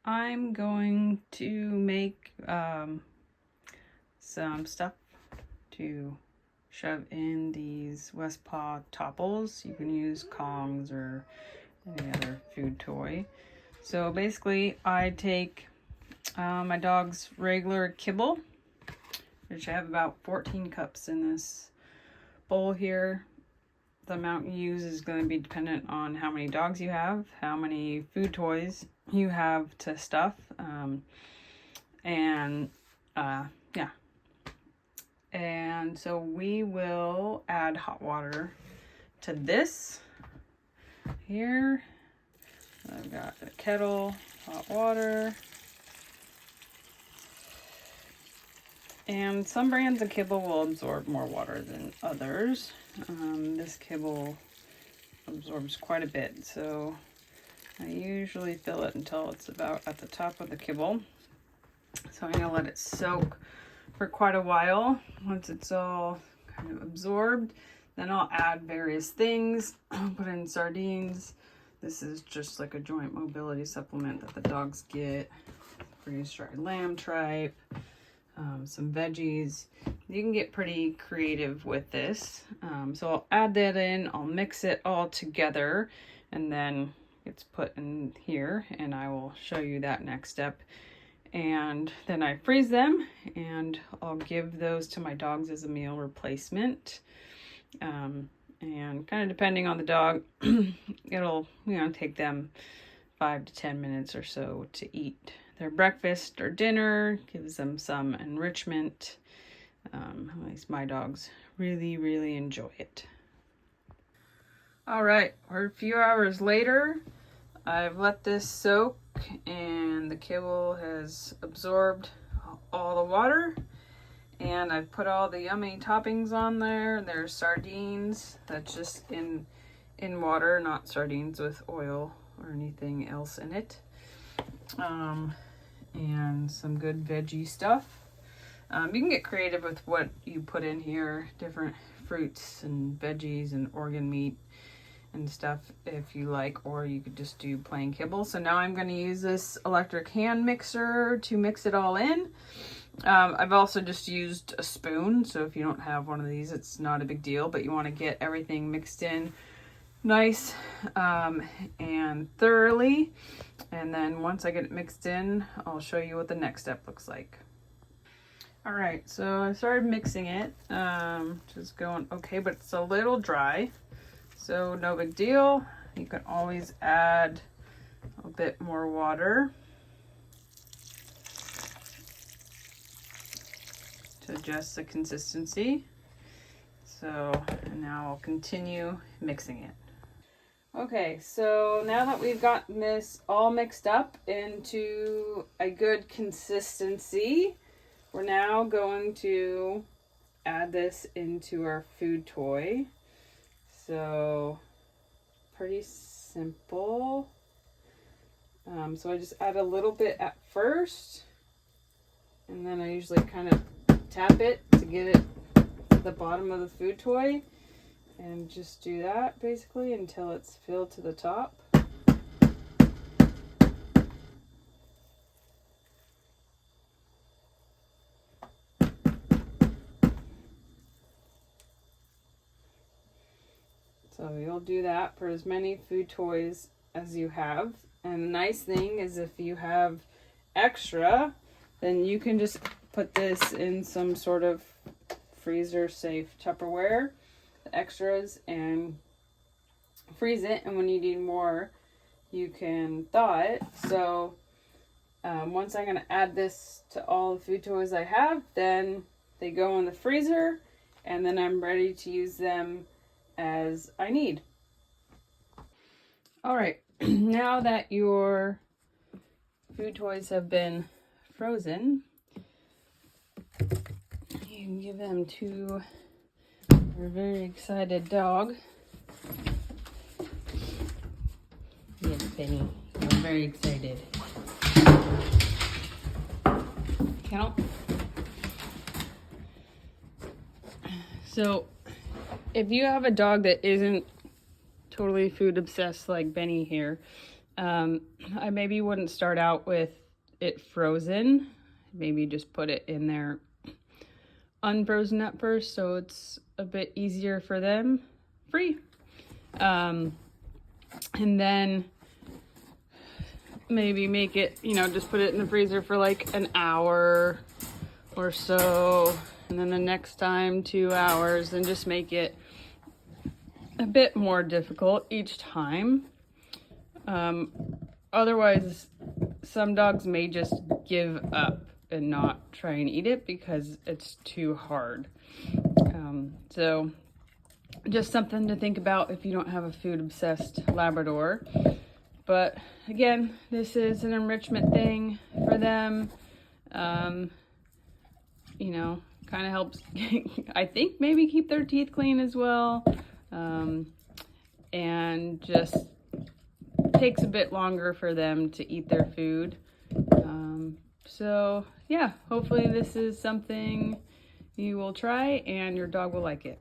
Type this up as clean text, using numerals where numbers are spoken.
I'm going to make some stuff to shove in these Westpaw topples. You can use Kongs or any other food toy. So basically I take my dog's regular kibble, which I have about 14 cups in this bowl here. The amount you use is going to be dependent on how many dogs you have, how many food toys you have to stuff, yeah. And so we will add hot water to this here. I've got a kettle, hot water. And some brands of kibble will absorb more water than others. This kibble absorbs quite a bit, so I usually fill it until it's about at the top of the kibble. So I'm gonna let it soak for quite a while. Once it's all kind of absorbed, then I'll add various things. I'll put in sardines. This is just like a joint mobility supplement that the dogs get. Freeze-dried lamb tripe. Some veggies. You can get pretty creative with this. So I'll add that in, I'll mix it all together, and then it's put in here, and I will show you that next step. And then I freeze them, and I'll give those to my dogs as a meal replacement. And kind of depending on the dog, it'll, take them 5 to 10 minutes or so to eat their breakfast or dinner. Gives them some enrichment. At least my dogs really enjoy it. All right, we're a few hours later. I've let this soak and the kibble has absorbed all the water, and I've put all the yummy toppings on there. There's sardines that's just in water, not sardines with oil or anything else in it. And some good veggie stuff. You can get creative with what you put in here, different fruits and veggies and organ meat and stuff if you like, or you could just do plain kibble. So now I'm going to use this electric hand mixer to mix it all in. I've also just used a spoon, so if you don't have one of these, it's not a big deal, but you want to get everything mixed in nice and thoroughly. And then once I get it mixed in, I'll show you what the next step looks like. All right, so I started mixing it, just going okay, but it's a little dry, so no big deal. You can always add a bit more water to adjust the consistency. So now I'll continue mixing it. Okay, so now that we've gotten this all mixed up into a good consistency, we're now going to add this into our food toy. So pretty simple. So I just add a little bit at first, and then I usually kind of tap it to get it to the bottom of the food toy, and just do that basically until it's filled to the top. So you'll do that for as many food toys as you have. And the nice thing is if you have extra, then you can just put this in some sort of freezer safe Tupperware, the extras, and freeze it. And when you need more, you can thaw it. So once I'm going to add this to all the food toys I have, then they go in the freezer, and then I'm ready to use them as I need. All right, now that your food toys have been frozen, you can give them to your very excited dog. Yes, Benny, you're very excited. Count. So if you have a dog that isn't totally food obsessed like Benny here, I maybe wouldn't start out with it frozen. Maybe just put it in there unfrozen at first, so it's a bit easier for them. Free. And then maybe make it, just put it in the freezer for like an hour or so, and then the next time 2 hours, and just make it a bit more difficult each time. Otherwise, some dogs may just give up and not try and eat it because it's too hard. So just something to think about if you don't have a food obsessed Labrador. But again, this is an enrichment thing for them. Kind of helps, I think, maybe keep their teeth clean as well. And just takes a bit longer for them to eat their food. So yeah, hopefully this is something you will try and your dog will like it.